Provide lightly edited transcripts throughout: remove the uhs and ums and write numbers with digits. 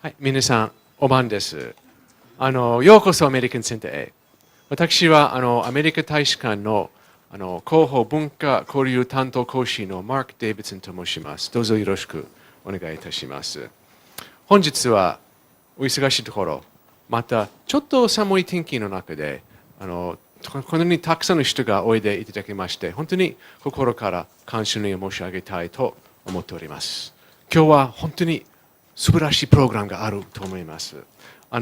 はい、皆さん、おばんです。ようこそアメリカンセンターへ。私はアメリカ大使館の広報文化交流担当公使のマーク・デイビッドソンと申します。どうぞよろしくお願いいたします。本日はお忙しいところ、またちょっと寒い天気の中で、このようにたくさんの人がおいでいただきまして、本当に心から感謝の意を申し上げたいと思っております。今日は本当に素晴らしいプログラムがあると思います。ア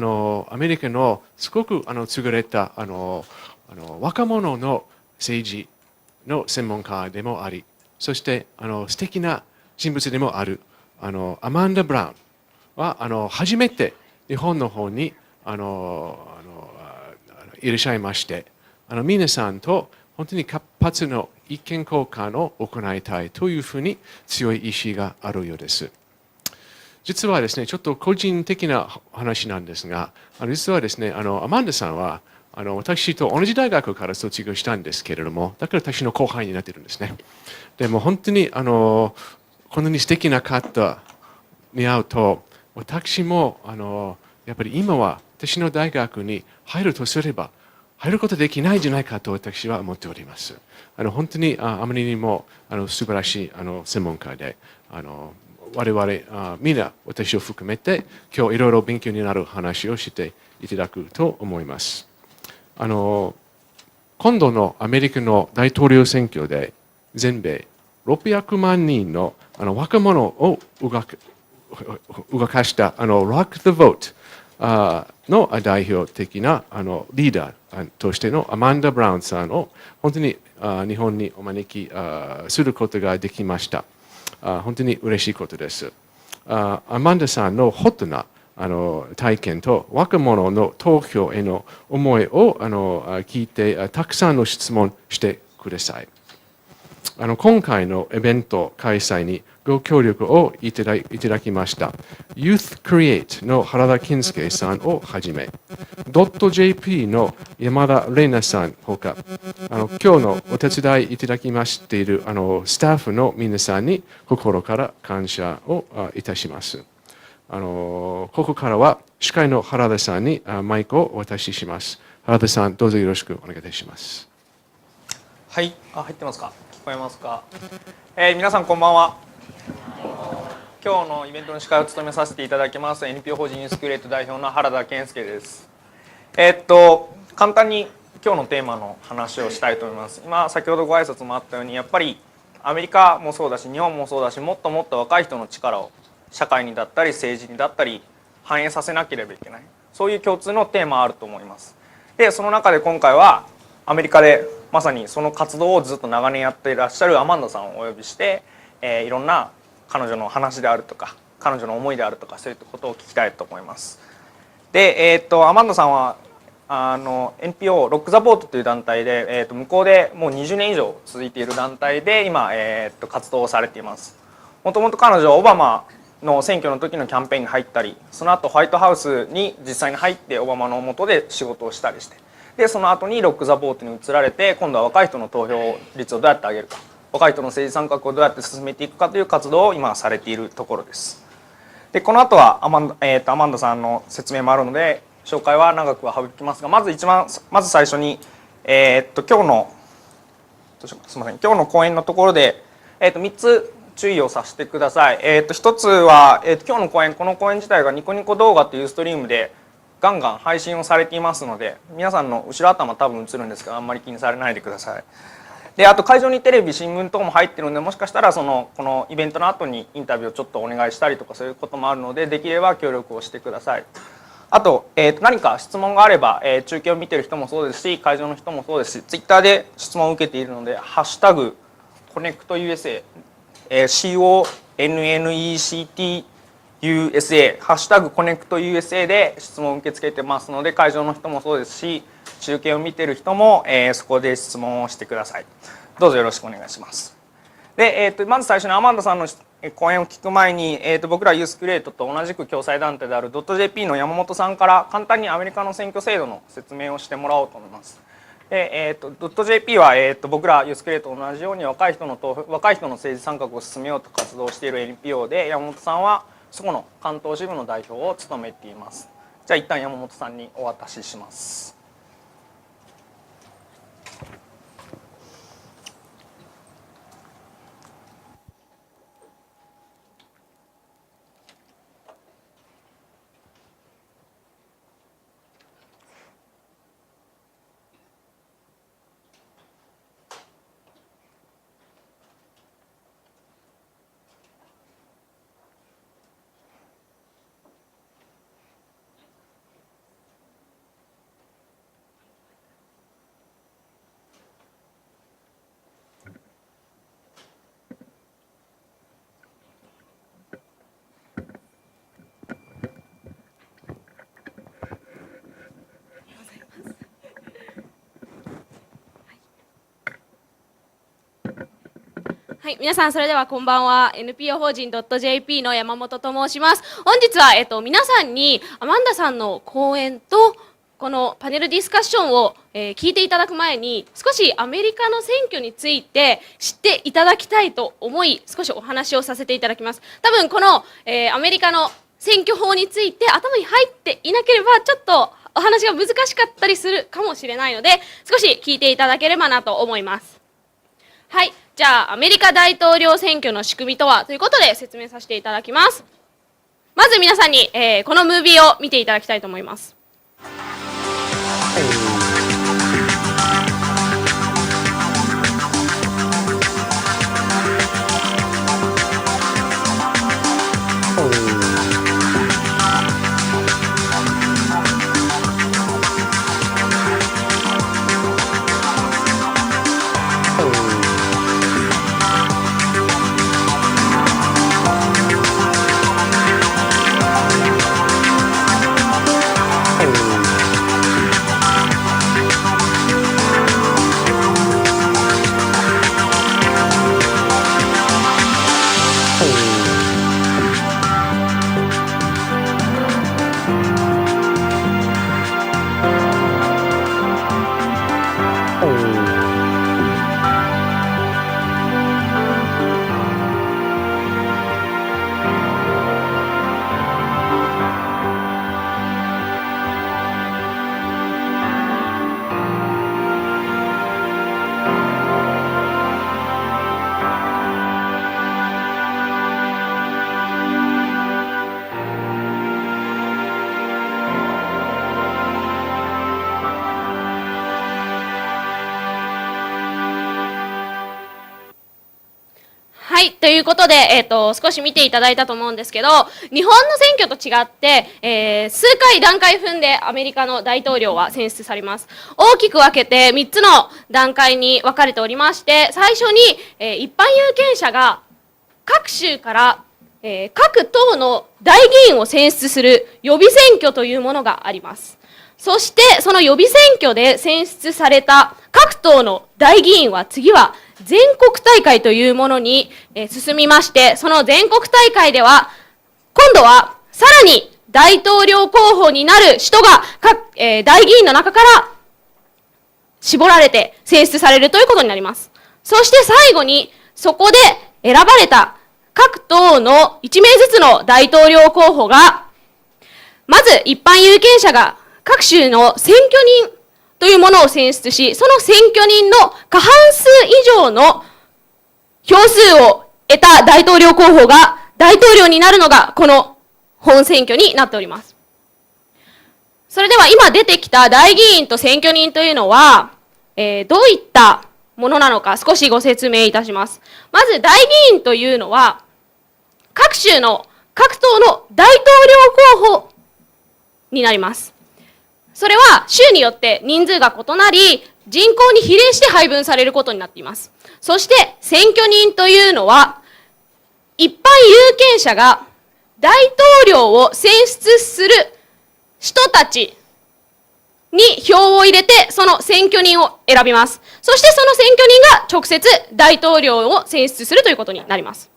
メリカのすごく優れた若者の政治の専門家でもあり、そして素敵な人物でもあるアマンダ・ブラウンは初めて日本の方にいらっしゃいまして、皆さんと本当に活発な意見交換を行いたいというふうに強い意志があるようです。実はですね、ちょっと個人的な話なんですが、実はですね、アマンダさんは私と同じ大学から卒業したんですけれども、だから私の後輩になっているんですね。でも本当にこんなに素敵な方に会うと、私もやっぱり今は私の大学に入るとすれば、入ることできないんじゃないかと私は思っております。本当にあまりにも素晴らしい専門家で、我々みんな私を含めて今日いろいろ勉強になる話をしていただくと思います。今度のアメリカの大統領選挙で全米600万人の若者を動かしたRock the Voteの代表的なリーダーとしてのアマンダ・ブラウンさんを本当に日本にお招きすることができました。本当に嬉しいことです。アマンダさんのホットな体験と若者の投票への思いを聞いてたくさんの質問してください。今回のイベント開催にご協力をいただきました Youth Create の原田健介さんをはじめドット JP の山田玲奈さんほか今日のお手伝いいただきましているスタッフの皆さんに心から感謝をいたします。ここからは司会の原田さんにマイクをお渡しします。原田さん、どうぞよろしくお願いいたします。はい、入ってますか？聞こえますか？皆さんこんばんは。今日のイベントの司会を務めさせていただきます NPO 法人ユースクレート代表の原田健介です。簡単に今日のテーマの話をしたいと思います。今先ほどご挨拶もあったように、やっぱりアメリカもそうだし日本もそうだし、もっともっと若い人の力を社会にだったり政治にだったり反映させなければいけない、そういう共通のテーマあると思います。でその中で今回はアメリカでまさにその活動をずっと長年やっていらっしゃるアマンダさんをお呼びして、いろんな彼女の話であるとか彼女の思いであるとか、そういうことを聞きたいと思います。で、アマンダさんはNPO ロック・ザ・ボートという団体で、向こうでもう20年以上続いている団体で今、活動をされています。もともと彼女はオバマの選挙の時のキャンペーンに入ったり、その後ホワイトハウスに実際に入ってオバマの下で仕事をしたりして、でその後にロック・ザ・ボートに移られて、今度は若い人の投票率をどうやって上げるか、若い人の政治参画をどうやって進めていくかという活動を今されているところです。でこの後はアマンダさんの説明もあるので紹介は長くは省きますが、まず最初に、今日の講演のところで、3つ注意をさせてください。1つは、今日の講演、この講演自体がニコニコ動画というストリームでガンガン配信をされていますので、皆さんの後ろ頭多分映るんですけど、あんまり気にされないでください。であと会場にテレビ新聞とかも入ってるので、もしかしたらこのイベントの後にインタビューをちょっとお願いしたりとか、そういうこともあるので、できれば協力をしてください。あと、何か質問があれば、中継を見てる人もそうですし、会場の人もそうですし、ツイッターで質問を受けているので、ハッシュタグコネクト USA、CONNECTUSA、ハッシュタグコネクト USA で質問を受け付けてますので、会場の人もそうですし、中継を見てる人も、そこで質問をしてください。どうぞよろしくお願いします。で、まず最初にアマンダさんの講演を聞く前に、僕らユースクレートと同じく共催団体であるドット JP の山本さんから簡単にアメリカの選挙制度の説明をしてもらおうと思います。でドット JP は、僕らユースクレートと同じように若い人の政治参画を進めようと活動している NPO で、山本さんはそこの関東支部の代表を務めています。じゃあ一旦山本さんにお渡しします。はい、皆さんそれではこんばんは。 NPO 法人ドット JP の山本と申します。本日は、皆さんにアマンダさんの講演とこのパネルディスカッションを、聞いていただく前に少しアメリカの選挙について知っていただきたいと思い、少しお話をさせていただきます。多分この、アメリカの選挙法について頭に入っていなければちょっとお話が難しかったりするかもしれないので、少し聞いていただければなと思います。はい、じゃあアメリカ大統領選挙の仕組みとはということで説明させていただきます。まず皆さんに、このムービーを見ていただきたいと思います。はい、ということで、少し見ていただいたと思うんですけど、日本の選挙と違って、数回段階踏んでアメリカの大統領は選出されます。大きく分けて3つの段階に分かれておりまして、最初に、一般有権者が各州から、各党の代議員を選出する予備選挙というものがあります。そしてその予備選挙で選出された各党の代議員は次は全国大会というものに進みまして、その全国大会では今度はさらに大統領候補になる人が大議員の中から絞られて選出されるということになります。そして最後にそこで選ばれた各党の1名ずつの大統領候補が、まず一般有権者が各州の選挙人というものを選出し、その選挙人の過半数以上の票数を得た大統領候補が大統領になるのがこの本選挙になっております。それでは今出てきた代議員と選挙人というのは、どういったものなのか少しご説明いたします。まず代議員というのは各州の各党の大統領候補になります。それは州によって人数が異なり、人口に比例して配分されることになっています。そして選挙人というのは、一般有権者が大統領を選出する人たちに票を入れて、その選挙人を選びます。そしてその選挙人が直接大統領を選出するということになります。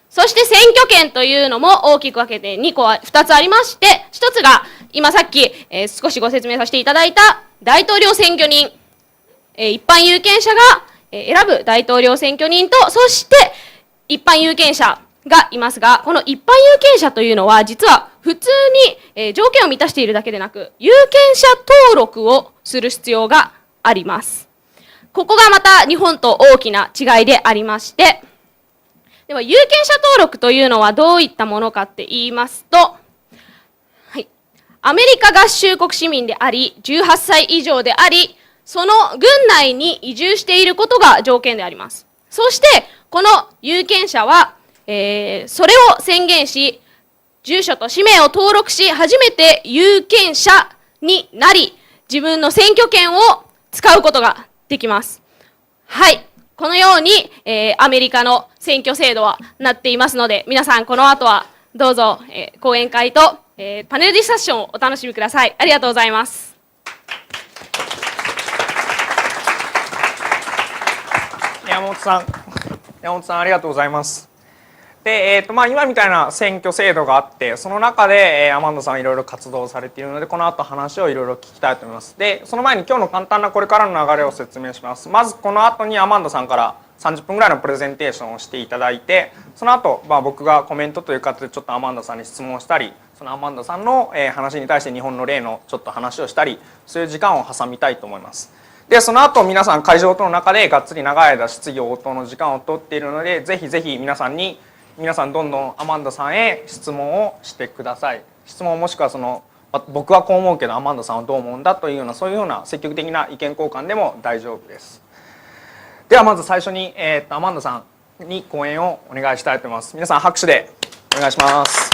そして選挙権というのも大きく分けて2つありまして、1つが今さっき、少しご説明させていただいた大統領選挙人、一般有権者が選ぶ大統領選挙人と、そして一般有権者がいますが、この一般有権者というのは実は普通に条件を満たしているだけでなく、有権者登録をする必要があります。ここがまた日本と大きな違いでありまして、では有権者登録というのはどういったものかって言いますと、はい、アメリカ合衆国市民であり、18歳以上であり、その軍内に移住していることが条件であります。そしてこの有権者は、それを宣言し、住所と氏名を登録し、初めて有権者になり、自分の選挙権を使うことができます。はい。このように、アメリカの選挙制度はなっていますので、皆さんこの後はどうぞ、講演会と、パネルディスカッションをお楽しみください。ありがとうございます。山本さんありがとうございます。で、今みたいな選挙制度があって、その中で、アマンダさんいろいろ活動されているので、この後話をいろいろ聞きたいと思います。で、その前に今日の簡単なこれからの流れを説明します。まずこの後にアマンダさんから30分ぐらいのプレゼンテーションをしていただいて、その後、僕がコメントという形でちょっとアマンダさんに質問をしたり、そのアマンダさんの話に対して日本の例のちょっと話をしたり、そういう時間を挟みたいと思います。で、その後皆さん会場との中でがっつり長い間質疑応答の時間を取っているので、ぜひぜひ皆さんどんどんアマンダさんへ質問をしてください。質問もしくは僕はこう思うけどアマンダさんはどう思うんだというような、そういうような積極的な意見交換でも大丈夫です。ではまず最初に、アマンダさんに講演をお願いしたいと思います。皆さん拍手でお願いします。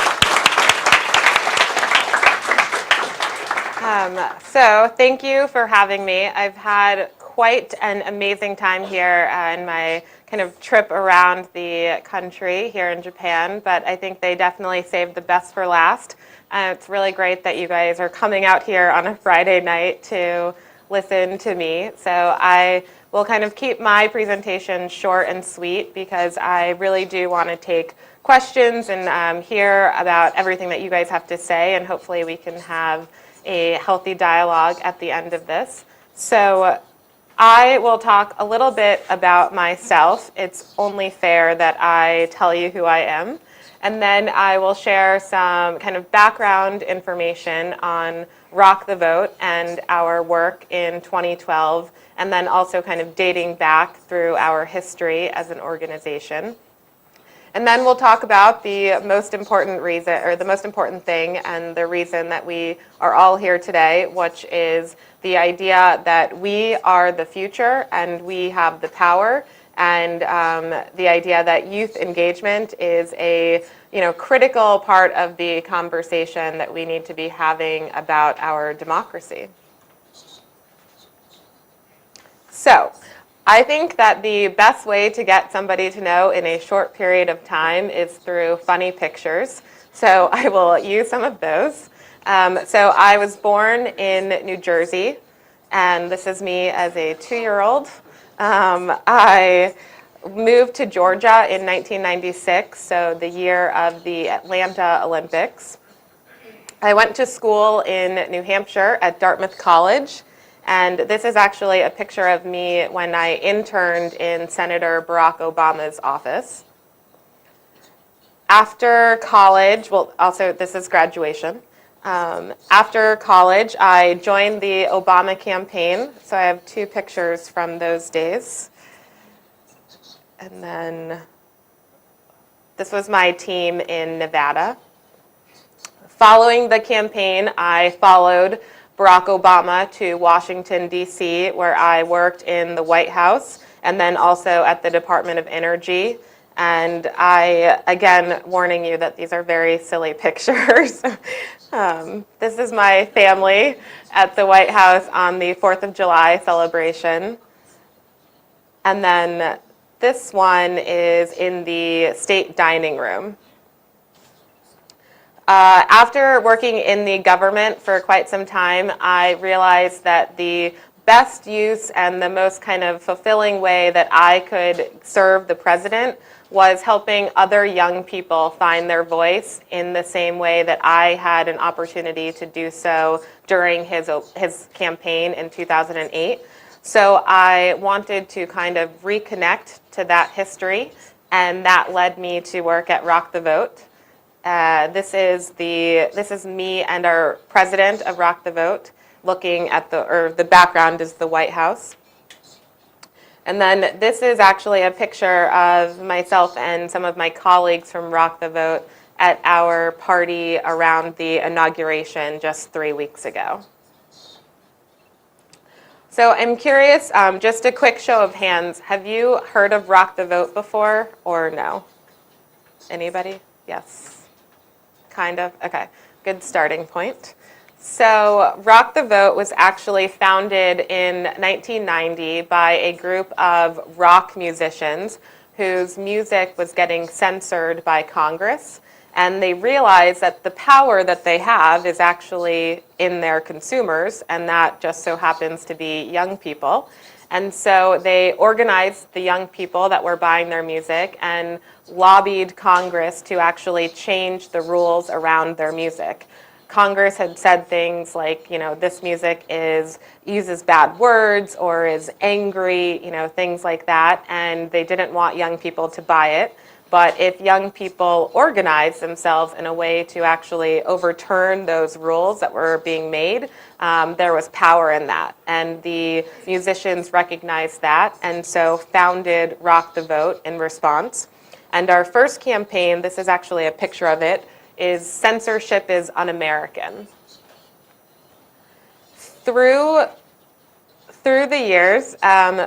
So thank you for having me. I've had quite an amazing time here in my kind of trip around the country here in Japan, but I think they definitely saved the best for last. It's really great that you guys are coming out here on a Friday night to listen to me. So I will kind of keep my presentation short and sweet because I really do want to take questions and hear about everything that you guys have to say, and hopefully we can have a healthy dialogue at the end of this. So I will talk a little bit about myself. It's only fair that I tell you who I am. And then I will share some kind of background information on Rock the Vote and our work in 2012, and then also kind of dating back through our history as an organization. And then we'll talk about the most important reason, or the most important thing, and the reason that we are all here today, which is the idea that we are the future and we have the power, and the idea that youth engagement is a critical part of the conversation that we need to be having about our democracy. So, I think that the best way to get somebody to know in a short period of time is through funny pictures. So I will use some of those. So I was born in New Jersey, and this is me as a 2-year-old. I moved to Georgia in 1996, so the year of the Atlanta Olympics. I went to school in New Hampshire at Dartmouth College. And this is actually a picture of me when I interned in Senator Barack Obama's office. After college, well, also this is graduation. After college, I joined the Obama campaign. So I have 2 pictures from those days. And then this was my team in Nevada. Following the campaign, I followed Barack Obama to Washington, D.C., where I worked in the White House and then also at the Department of Energy. And I, again, warning you that these are very silly pictures. This is my family at the White House on the 4th of July celebration. And then this one is in the state dining room. After working in the government for quite some time, I realized that the best use and the most kind of fulfilling way that I could serve the president was helping other young people find their voice in the same way that I had an opportunity to do so during his campaign in 2008. So I wanted to kind of reconnect to that history and that led me to work at Rock the Vote. This is me and our president of Rock the Vote looking at the background is the White House. And then this is actually a picture of myself and some of my colleagues from Rock the Vote at our party around the inauguration just 3 weeks ago. So I'm curious, just a quick show of hands, have you heard of Rock the Vote before or no? Anybody? Yes. Kind of? Okay, good starting point. So Rock the Vote was actually founded in 1990 by a group of rock musicians whose music was getting censored by Congress. And they realized that the power that they have is actually in their consumers, and that just so happens to be young people. And so they organized the young people that were buying their music and lobbied Congress to actually change the rules around their music. Congress had said things like, this music uses bad words or is angry, things like that, and they didn't want young people to buy it. But if young people organized themselves in a way to actually overturn those rules that were being made, there was power in that. And the musicians recognized that and so founded Rock the Vote in response. And our first campaign, this is actually a picture of it, is Censorship is Un-American. Through the years,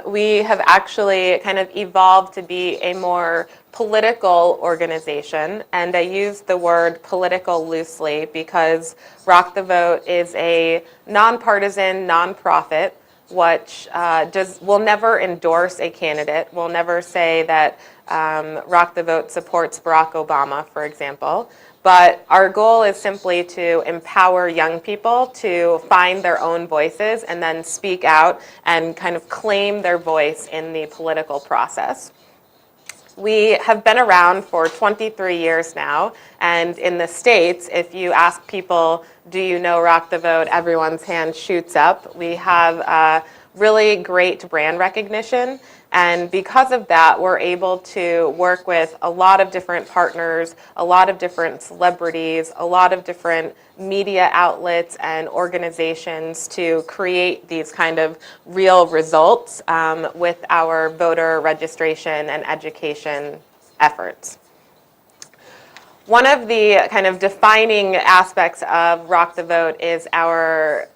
we have actually kind of evolved to be a more political organization, and I use the word political loosely because Rock the Vote is a nonpartisan nonprofit which will never endorse a candidate. We'll never say that Rock the Vote supports Barack Obama, for example. But our goal is simply to empower young people to find their own voices and then speak out and kind of claim their voice in the political process. We have been around for 23 years now, and in the States, if you ask people, do you know Rock the Vote, everyone's hand shoots up. We have really great brand recognition, and because of that, we're able to work with a lot of different partners, a lot of different celebrities, a lot of different media outlets and organizations to create these kind of real results with our voter registration and education efforts. One of the kind of defining aspects of Rock the Vote is our,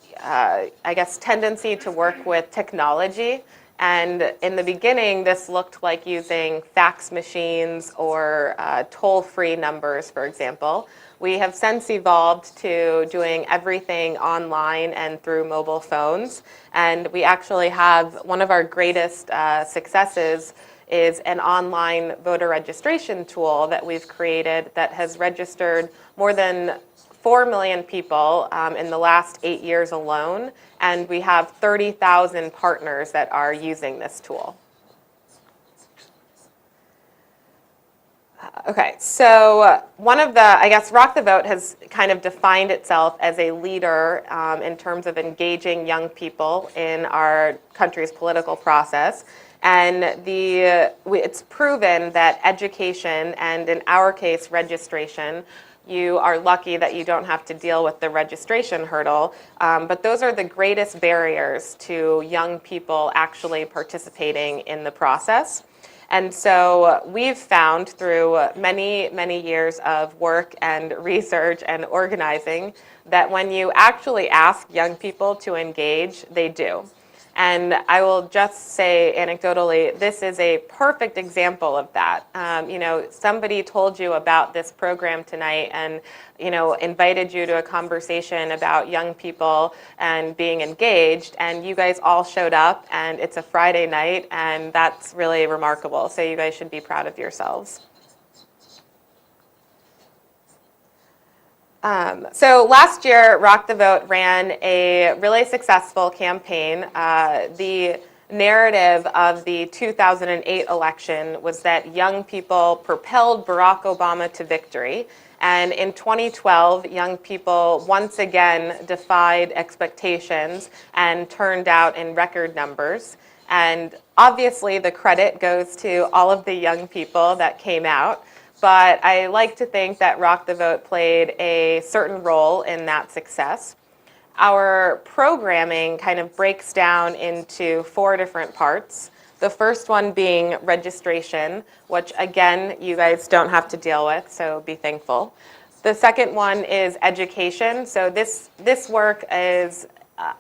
tendency to work with technology. And in the beginning, this looked like using fax machines or toll-free numbers, for example. We have since evolved to doing everything online and through mobile phones. And we actually have one of our greatest successes is an online voter registration tool that we've created that has registered more than 4 million people in the last 8 years alone, and we have 30,000 partners that are using this tool. Okay, so one of the, Rock the Vote has kind of defined itself as a leader in terms of engaging young people in our country's political process. And it's proven that education, and in our case, registration, you are lucky that you don't have to deal with the registration hurdle, but those are the greatest barriers to young people actually participating in the process. And so we've found through many, many years of work and research and organizing that when you actually ask young people to engage, they do. And I will just say anecdotally, this is a perfect example of that. Somebody told you about this program tonight and, invited you to a conversation about young people and being engaged, and you guys all showed up, and it's a Friday night, and that's really remarkable. So you guys should be proud of yourselves. So last year, Rock the Vote ran a really successful campaign. The narrative of the 2008 election was that young people propelled Barack Obama to victory. And in 2012, young people once again defied expectations and turned out in record numbers. And obviously the credit goes to all of the young people that came out, but I like to think that Rock the Vote played a certain role in that success. Our programming kind of breaks down into 4 different parts. The first one being registration, which again, you guys don't have to deal with, so be thankful. The second one is education. So this work is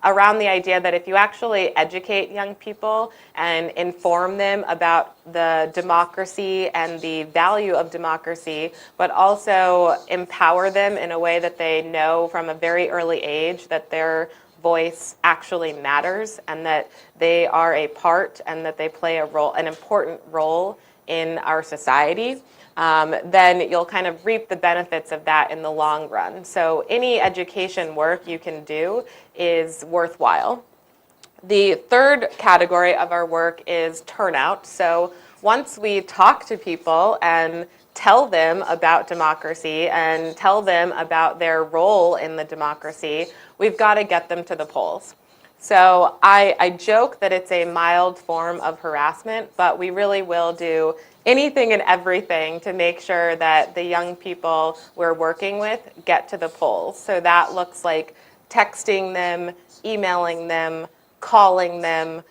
around the idea that if you actually educate young people and inform them about the democracy and the value of democracy, but also empower them in a way that they know from a very early age that their voice actually matters and that they are a part and that they play an important role in our society, then you'll kind of reap the benefits of that in the long run. So any education work you can do is worthwhile. The third category of our work is turnout. So once we talk to people and tell them about democracy and tell them about their role in the democracy, we've got to get them to the polls. So I joke that it's a mild form of harassment, but we really will do anything and everything to make sure that the young people we're working with get to the polls. So that looks like texting them, emailing them, calling them.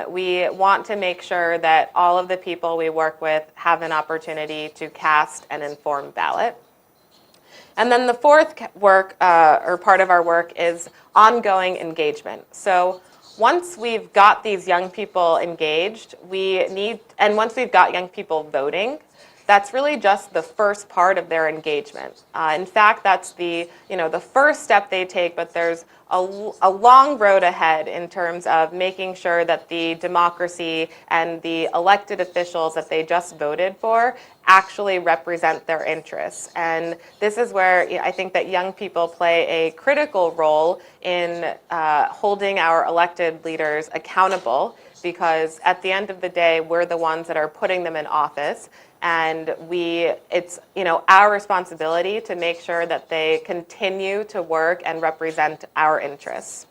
We want to make sure that all of the people we work with have an opportunity to cast an informed ballot. And then the fourth work, or part of our work, is ongoing engagement. So once we've got these young people engaged, and once we've got young people voting, that's really just the first part of their engagement. In fact, that's the first step they take, but there's a long road ahead in terms of making sure that the democracy and the elected officials that they just voted for actually represent their interests. And this is where I think that young people play a critical role in holding our elected leaders accountable, because at the end of the day, we're the ones that are putting them in office. And it's our responsibility to make sure that they continue to work and represent our interests.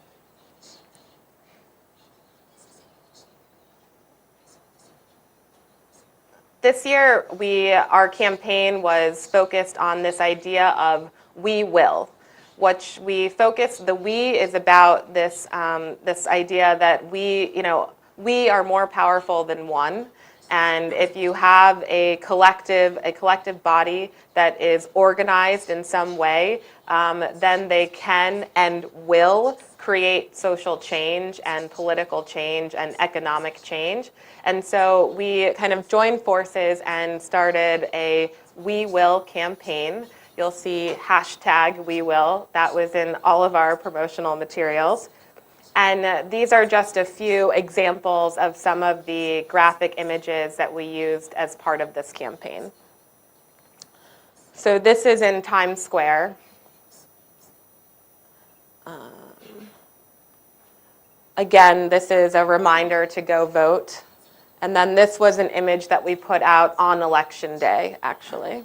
This year, our campaign was focused on this idea of "we will," which we focused. The "we" is about this idea that we are more powerful than one. And if you have a collective body that is organized in some way, then they can and will create social change and political change and economic change. And so we kind of joined forces and started a "We Will" campaign. You'll see #WeWill. That was in all of our promotional materials. And these are just a few examples of some of the graphic images that we used as part of this campaign. So this is in Times Square. Again, this is a reminder to go vote. And then this was an image that we put out on Election Day, actually.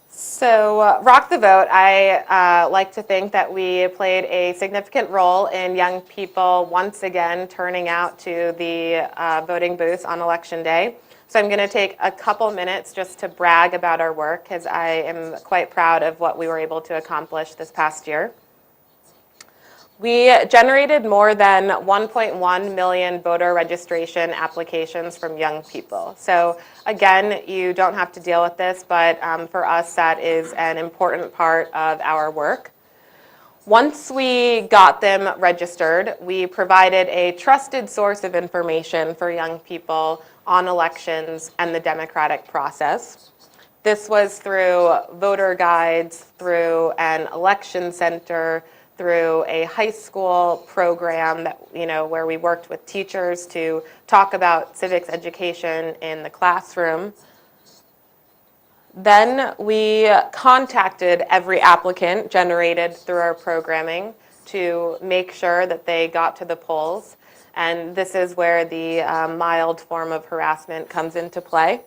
So Rock the Vote, I like to think that we played a significant role in young people once again turning out to the voting booths on Election Day. So I'm going to take a couple minutes just to brag about our work, because I am quite proud of what we were able to accomplish this past year. We generated more than 1.1 million voter registration applications from young people. So again, you don't have to deal with this, but for us, that is an important part of our work. Once we got them registered, we provided a trusted source of information for young people on elections and the democratic process. This was through voter guides, through an election center, through a high school program that, where we worked with teachers to talk about civics education in the classroom. Then we contacted every applicant generated through our programming to make sure that they got to the polls. And this is where the mild form of harassment comes into play.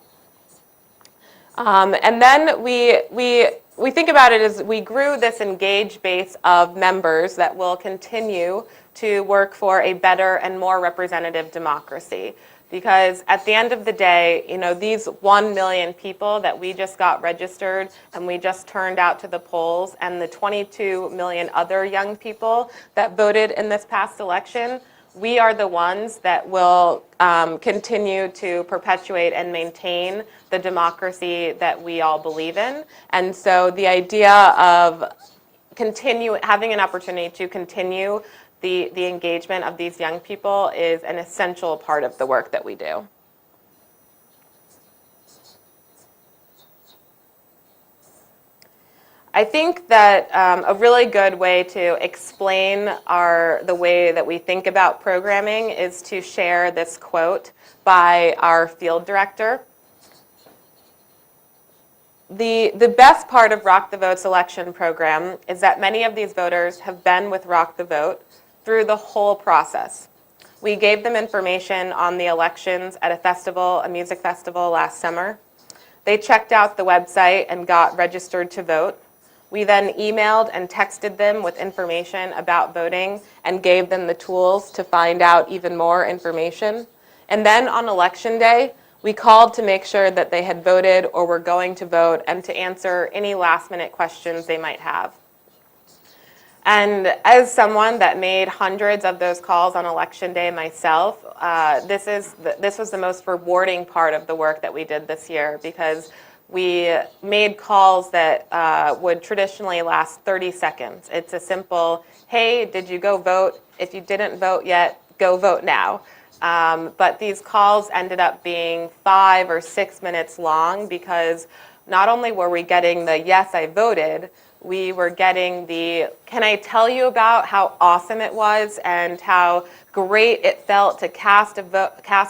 And then we think about it as we grew this engaged base of members that will continue to work for a better and more representative democracy. Because at the end of the day, these 1 million people that we just got registered and we just turned out to the polls, and the 22 million other young people that voted in this past election, we are the ones that will continue to perpetuate and maintain the democracy that we all believe in. And so the idea of having an opportunity to continue the engagement of these young people is an essential part of the work that we do. I think that a really good way to explain the way that we think about programming is to share this quote by our field director. The best part of Rock the Vote's election program is that many of these voters have been with Rock the Vote through the whole process. We gave them information on the elections at a music festival last summer. They checked out the website and got registered to vote. We then emailed and texted them with information about voting and gave them the tools to find out even more information. And then on election day, we called to make sure that they had voted or were going to vote and to answer any last-minute questions they might have. And as someone that made hundreds of those calls on election day myself, this was the most rewarding part of the work that we did this year, because we made calls that would traditionally last 30 seconds. It's a simple, hey, did you go vote? If you didn't vote yet, go vote now. But these calls ended up being 5 or 6 minutes long, because not only were we getting the yes, I voted, we were getting the, can I tell you about how awesome it was and how great it felt to cast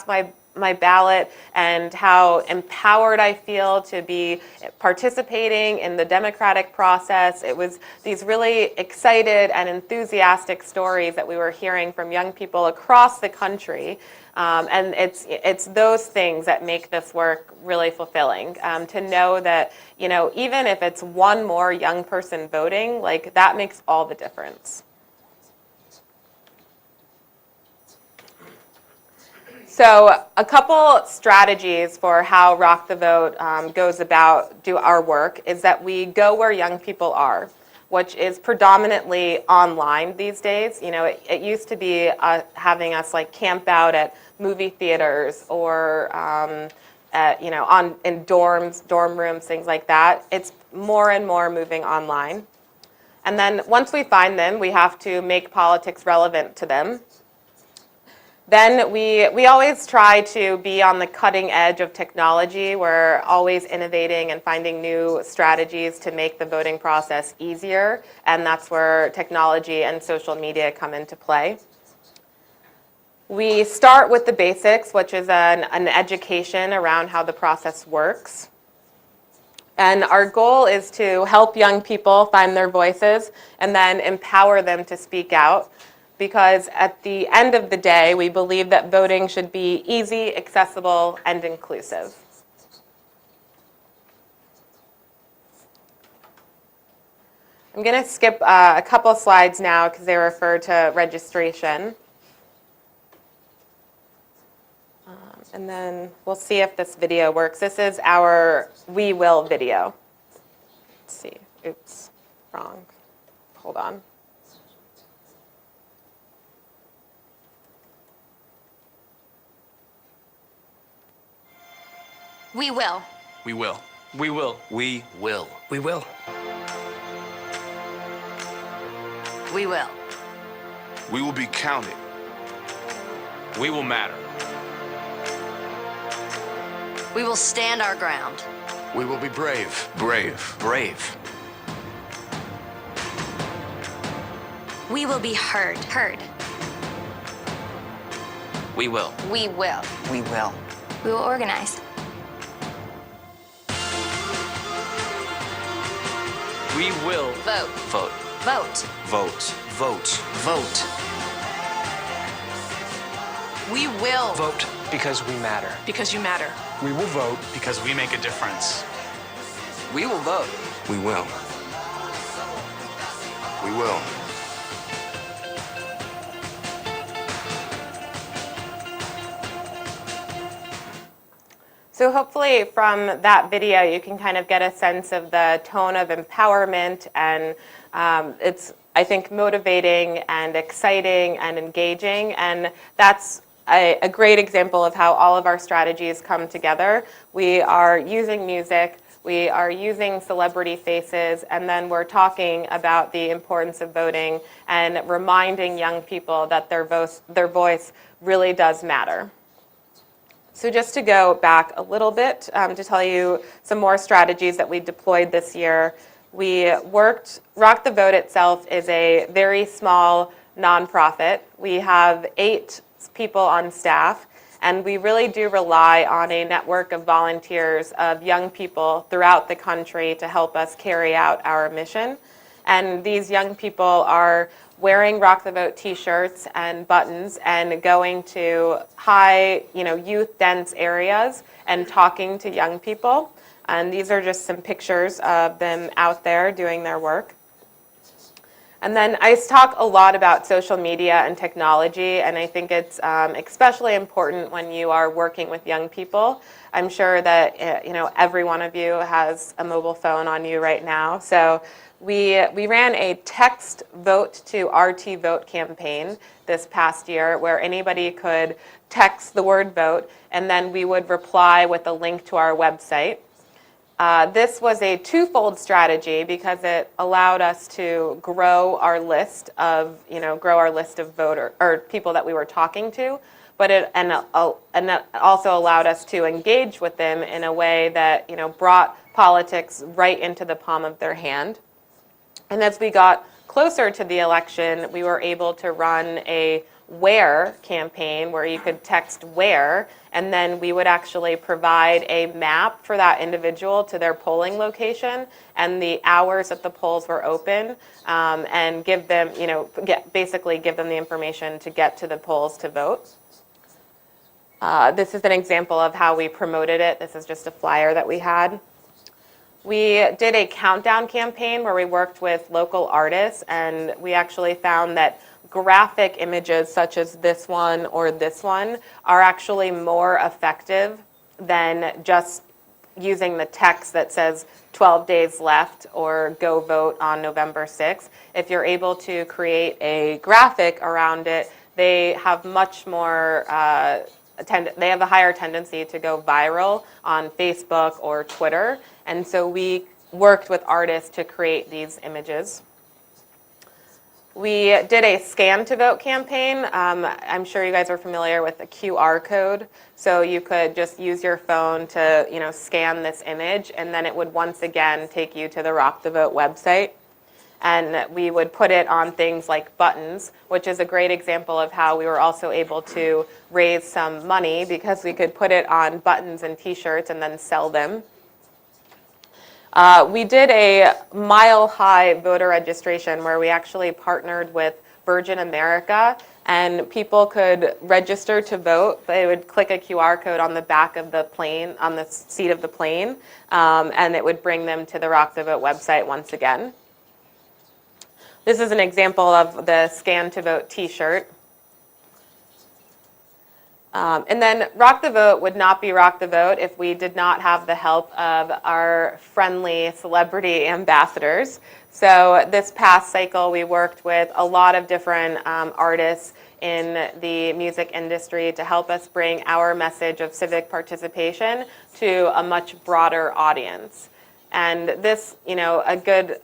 my ballot, and how empowered I feel to be participating in the democratic process. It was these really excited and enthusiastic stories that we were hearing from young people across the country. And it's those things that make this work really fulfilling. To know that, even if it's one more young person voting, like, that makes all the difference. So a couple strategies for how Rock the Vote goes about do our work is that we go where young people are, which is predominantly online these days. It used to be having us camp out at movie theaters or in dorms, dorm rooms, things like that. It's more and more moving online. And then once we find them, we have to make politics relevant to them. Then we always try to be on the cutting edge of technology. We're always innovating and finding new strategies to make the voting process easier, and that's where technology and social media come into play. We start with the basics, which is an education around how the process works. And our goal is to help young people find their voices and then empower them to speak out. Because at the end of the day, we believe that voting should be easy, accessible, and inclusive. I'm going to skip a couple slides now because they refer to registration. And then we'll see if this video works. This is our We Will video. Let's see. Oops, wrong. Hold on. We will. We will. We will. We will. We will. We will. We will be counted. We will matter. We will stand our ground. We will be brave. Brave. Brave. We will be heard. Heard. We will. We will. We will. We will organize. We will Vote. Vote. Vote. Vote. Vote. Vote. We will. Vote because we matter. Because you matter. We will vote. Because we make a difference. We will vote. We will. We will. So hopefully from that video you can kind of get a sense of the tone of empowerment, and it's, I think, motivating and exciting and engaging, and that's a great example of how all of our strategies come together. We are using music, we are using celebrity faces, and then we're talking about the importance of voting and reminding young people that their voice really does matter. So just to go back a little bit to tell you some more strategies that we deployed this year. We worked, Rock the Vote itself is a very small nonprofit. We have 8 people on staff, and we really do rely on a network of volunteers of young people throughout the country to help us carry out our mission. And these young people are wearing Rock the Vote t-shirts and buttons and going to high, youth dense areas and talking to young people. And these are just some pictures of them out there doing their work. And then I talk a lot about social media and technology, and I think it's especially important when you are working with young people. I'm sure that every one of you has a mobile phone on you right now. So we ran a text vote to RT vote campaign this past year where anybody could text the word vote, and then we would reply with a link to our website. This was a twofold strategy because it allowed us to grow our list of voter or people that we were talking to, but it also allowed us to engage with them in a way that brought politics right into the palm of their hand. And as we got closer to the election, we were able to run a where campaign where you could text where, and then we would actually provide a map for that individual to their polling location and the hours that the polls were open, and give them, basically give them the information to get to the polls to vote. This is an example of how we promoted it. This is just a flyer that we had. We did a countdown campaign where we worked with local artists, and we actually found that graphic images such as this one or this one are actually more effective than just using the text that says 12 days left or go vote on November 6th. If you're able to create a graphic around it, they have much more they have a higher tendency to go viral on Facebook or Twitter. And so we worked with artists to create these images. We did a scan to vote campaign. I'm sure you guys are familiar with the QR code. So you could just use your phone to scan this image, and then it would once again take you to the Rock the Vote website. And we would put it on things like buttons, which is a great example of how we were also able to raise some money because we could put it on buttons and t-shirts and then sell them. We did a mile-high voter registration where we actually partnered with Virgin America, and people could register to vote. They would click a QR code on the back of the plane, on the seat of the plane, and it would bring them to the Rock the Vote website once again. This is an example of the Scan to Vote t-shirt. And then Rock the Vote would not be Rock the Vote if we did not have the help of our friendly celebrity ambassadors. So this past cycle, we worked with a lot of different artists in the music industry to help us bring our message of civic participation to a much broader audience. And this, a good,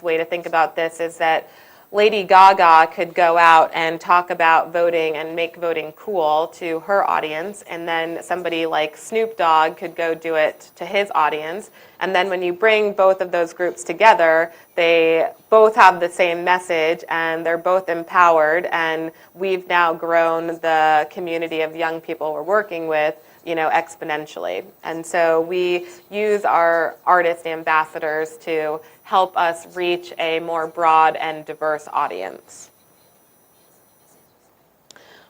way to think about this is that Lady Gaga could go out and talk about voting and make voting cool to her audience, and then somebody like Snoop Dogg could go do it to his audience. And then when you bring both of those groups together, they both have the same message and they're both empowered, and we've now grown the community of young people we're working with exponentially. And so we use our artist ambassadors to help us reach a more broad and diverse audience.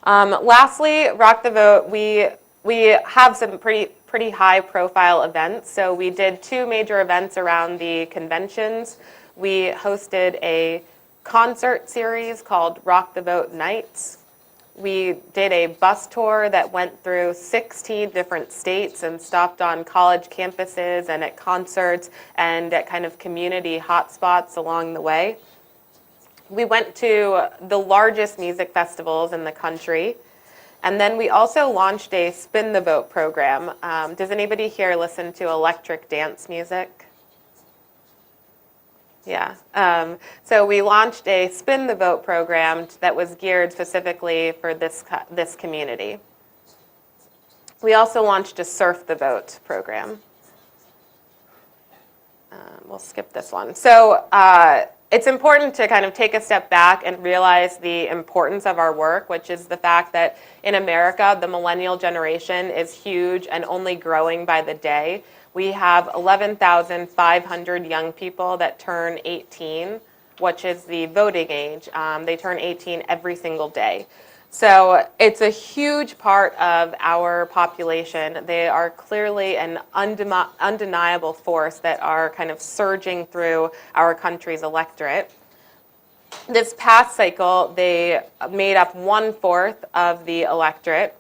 Lastly, Rock the Vote, we have some pretty high profile events. So we did 2 major events around the conventions. We hosted a concert series called Rock the Vote Nights. We did a bus tour that went through 16 different states and stopped on college campuses and at concerts and at kind of community hotspots along the way. We went to the largest music festivals in the country. And then we also launched a Spin the Vote program. Does anybody here listen to electric dance music? Yeah. So we launched a Spin the Vote program that was geared specifically for this community. We also launched a Surf the Vote program. We'll skip this one. So it's important to kind of take a step back and realize the importance of our work, which is the fact that in America, the millennial generation is huge and only growing by the day. We have 11,500 young people that turn 18, which is the voting age. They turn 18 every single day. So it's a huge part of our population. They are clearly an undeniable force that are kind of surging through our country's electorate. This past cycle, they made up 1/4 of the electorate.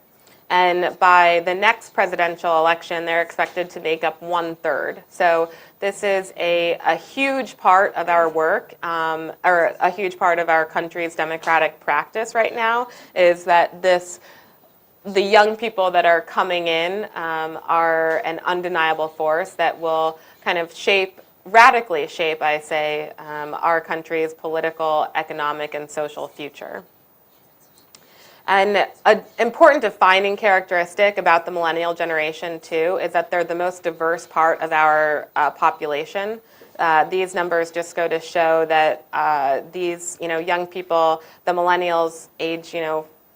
And by the next presidential election, they're expected to make up 1/3. So this is a huge part of our work, or a huge part of our country's democratic practice right now, is that the young people that are coming in are an undeniable force that will kind of radically shape, I say, our country's political, economic, and social future. And an important defining characteristic about the millennial generation, too, is that they're the most diverse part of our population. These numbers just go to show that these young people, the millennials age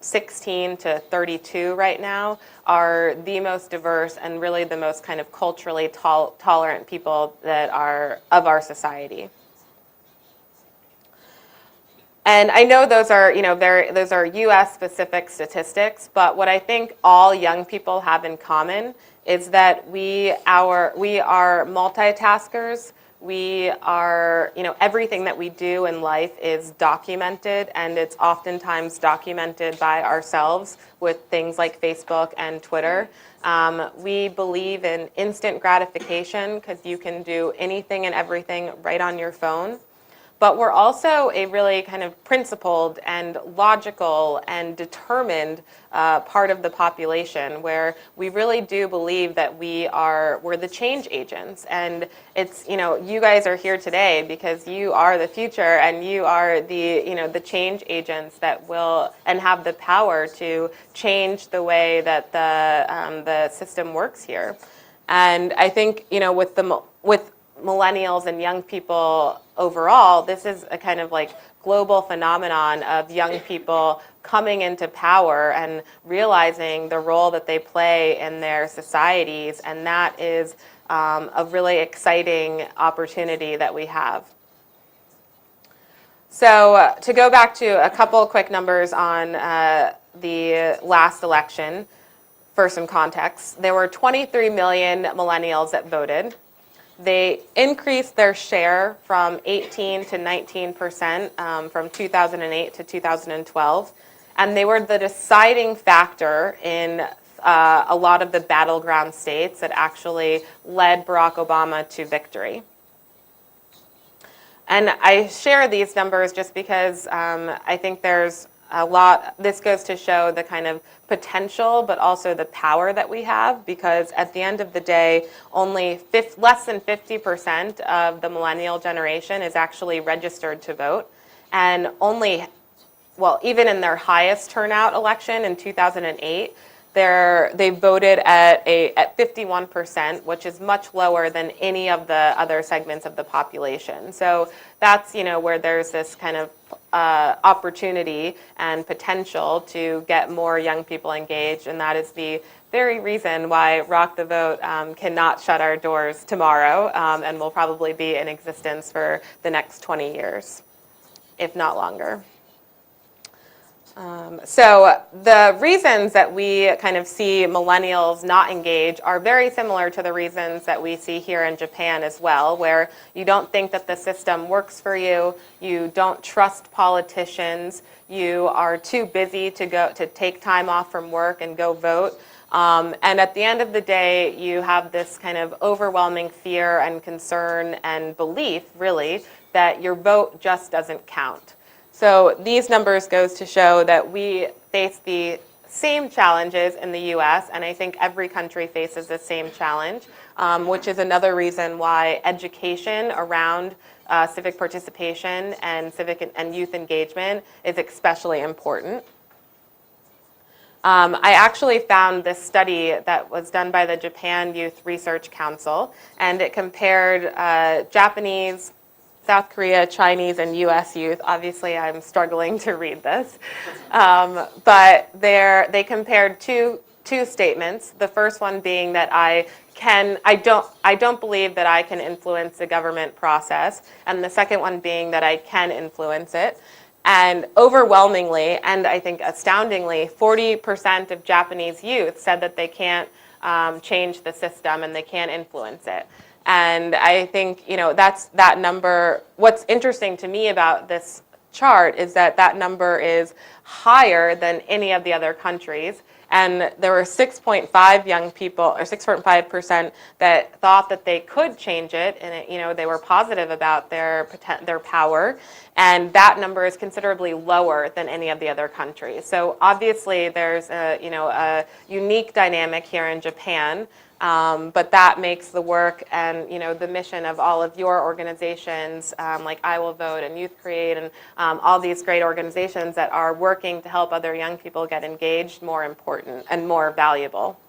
16 to 32 right now, are the most diverse and really the most kind of culturally tolerant people that are of our society. And I know those are, those are U.S. specific statistics, but what I think all young people have in common is that we are multitaskers. We are, everything that we do in life is documented, and it's oftentimes documented by ourselves with things like Facebook and Twitter. We believe in instant gratification because you can do anything and everything right on your phone. But we're also a really kind of principled and logical and determined part of the population, where we really do believe that we're the change agents. And it's, you guys are here today because you are the future, and you are the change agents that will and have the power to change the way that the system works here. And I think, with millennials and young people overall, this is a kind of like global phenomenon of young people coming into power and realizing the role that they play in their societies, and that is a really exciting opportunity that we have. So to go back to a couple quick numbers on the last election, for some context, there were 23 million millennials that voted. They increased their share from 18 to 19% from 2008 to 2012, and they were the deciding factor in a lot of the battleground states that actually led Barack Obama to victory. And I share these numbers just because I think there's a lot, this goes to show the kind of potential, but also the power that we have, because at the end of the day, only less than 50% of the millennial generation is actually registered to vote. And even in their highest turnout election in 2008, they voted at 51%, which is much lower than any of the other segments of the population. So that's where there's this kind of opportunity and potential to get more young people engaged, and that is the very reason why Rock the Vote cannot shut our doors tomorrow, and will probably be in existence for the next 20 years, if not longer. So the reasons that we kind of see millennials not engage are very similar to the reasons that we see here in Japan as well, where you don't think that the system works for you, you don't trust politicians, you are too busy to take time off from work and go vote. And at the end of the day, you have this kind of overwhelming fear and concern and belief, really, that your vote just doesn't count. So these numbers goes to show that we face the same challenges in the US, and I think every country faces the same challenge, which is another reason why education around civic participation and civic and youth engagement is especially important. I actually found this study that was done by the Japan Youth Research Council, and it compared Japanese, South Korea, Chinese, and US youth. Obviously, I'm struggling to read this. But they compared two statements. The first one being that I don't believe that I can influence the government process, and the second one being that I can influence it. And overwhelmingly, and I think astoundingly, 40% of Japanese youth said that they can't change the system and they can't influence it. And I think, that's that number. What's interesting to me about this chart is that number is higher than any of the other countries. And there were 6.5 young people, or 6.5% that thought that they could change it, and they were positive about their power. And that number is considerably lower than any of the other countries. So obviously, there's a unique dynamic here in Japan. But that makes the work and the mission of all of your organizations, like I Will Vote and Youth Create, and all these great organizations that are working to help other young people get engaged, more important and more valuable.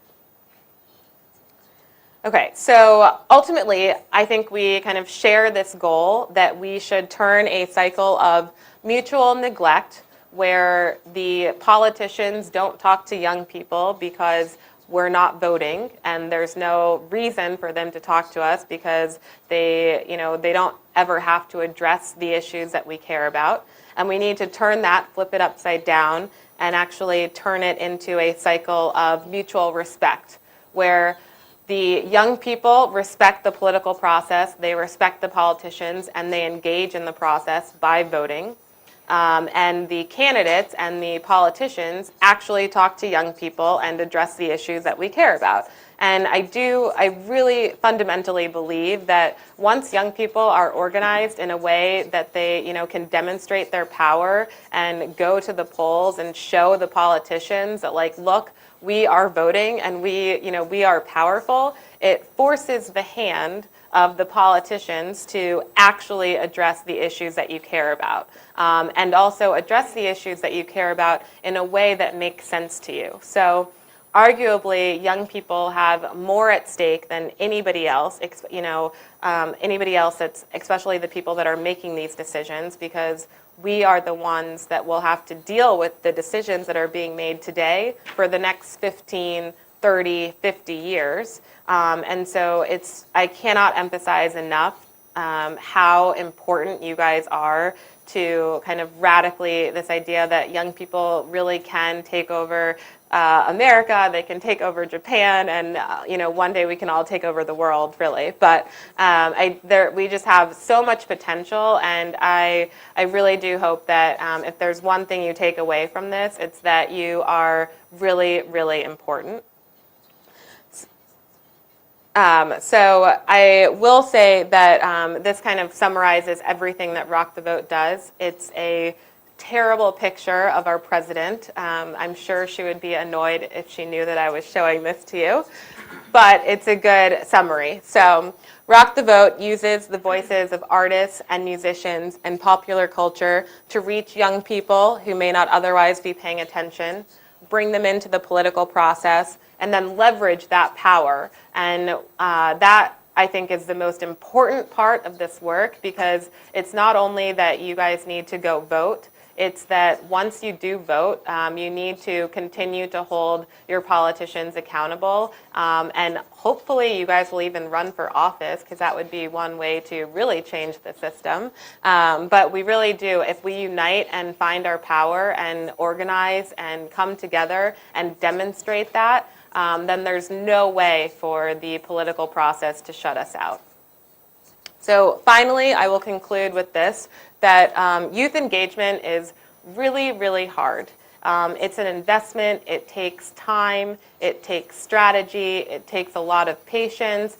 Okay, so ultimately, I think we kind of share this goal that we should turn a cycle of mutual neglect, where the politicians don't talk to young people because we're not voting, and there's no reason for them to talk to us because they don't ever have to address the issues that we care about. And we need to turn that, flip it upside down, and actually turn it into a cycle of mutual respect, where the young people respect the political process, they respect the politicians, and they engage in the process by voting. And the candidates and the politicians actually talk to young people and address the issues that we care about. And I really fundamentally believe that once young people are organized in a way that they, can demonstrate their power and go to the polls and show the politicians that, look, we are voting and we are powerful, it forces the hand of the politicians to actually address the issues that you care about, and also address the issues that you care about in a way that makes sense to you. So arguably, young people have more at stake than anybody else, anybody else that's, especially the people that are making these decisions, because we are the ones that will have to deal with the decisions that are being made today for the next 15, 30, 50 years. And so I cannot emphasize enough how important you guys are to kind of radically, this idea that young people really can take over America, they can take over Japan, and one day we can all take over the world, really. But we just have so much potential, and I really do hope that if there's one thing you take away from this, it's that you are really, really important. So I will say that this kind of summarizes everything that Rock the Vote does. It's a terrible picture of our president. I'm sure she would be annoyed if she knew that I was showing this to you, but it's a good summary. So Rock the Vote uses the voices of artists and musicians and popular culture to reach young people who may not otherwise be paying attention, bring them into the political process, and then leverage that power. And that, I think, is the most important part of this work, because it's not only that you guys need to go vote, It's that once you do vote, you need to continue to hold your politicians accountable, and hopefully you guys will even run for office, because that would be one way to really change the system. But we really do, if we unite and find our power and organize and come together and demonstrate that, then there's no way for the political process to shut us out. So finally, I will conclude with this, that youth engagement is really, really hard. It's an investment, it takes time, it takes strategy, it takes a lot of patience.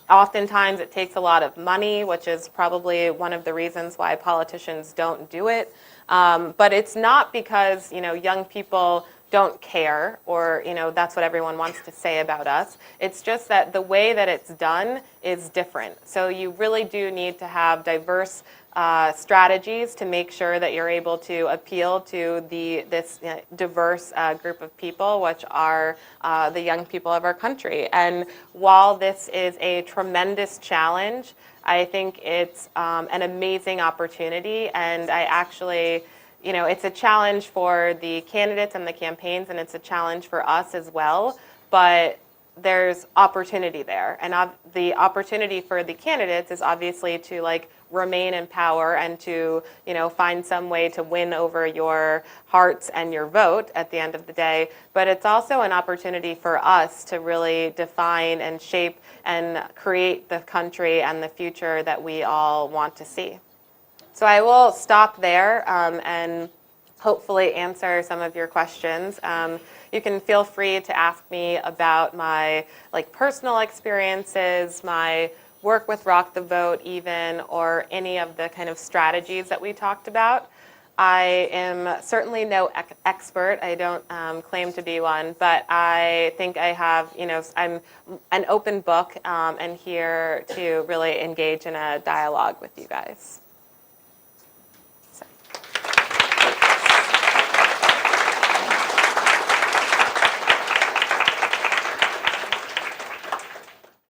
Oftentimes it takes a lot of money, which is probably one of the reasons why politicians don't do it. But it's not because, young people don't care, or that's what everyone wants to say about us. It's just that the way that it's done is different. So you really do need to have diverse strategies to make sure that you're able to appeal to this diverse group of people, which are the young people of our country. And while this is a tremendous challenge, I think it's an amazing opportunity, and I actually it's a challenge for the candidates and the campaigns, and it's a challenge for us as well, but there's opportunity there. And the opportunity for the candidates is obviously to remain in power and to find some way to win over your hearts and your vote at the end of the day. But it's also an opportunity for us to really define and shape and create the country and the future that we all want to see. So I will stop there and hopefully answer some of your questions. You can feel free to ask me about my personal experiences, my work with Rock the Vote even, or any of the kind of strategies that we talked about. I am certainly no expert. I don't claim to be one, but I think I have, I'm an open book and here to really engage in a dialogue with you guys.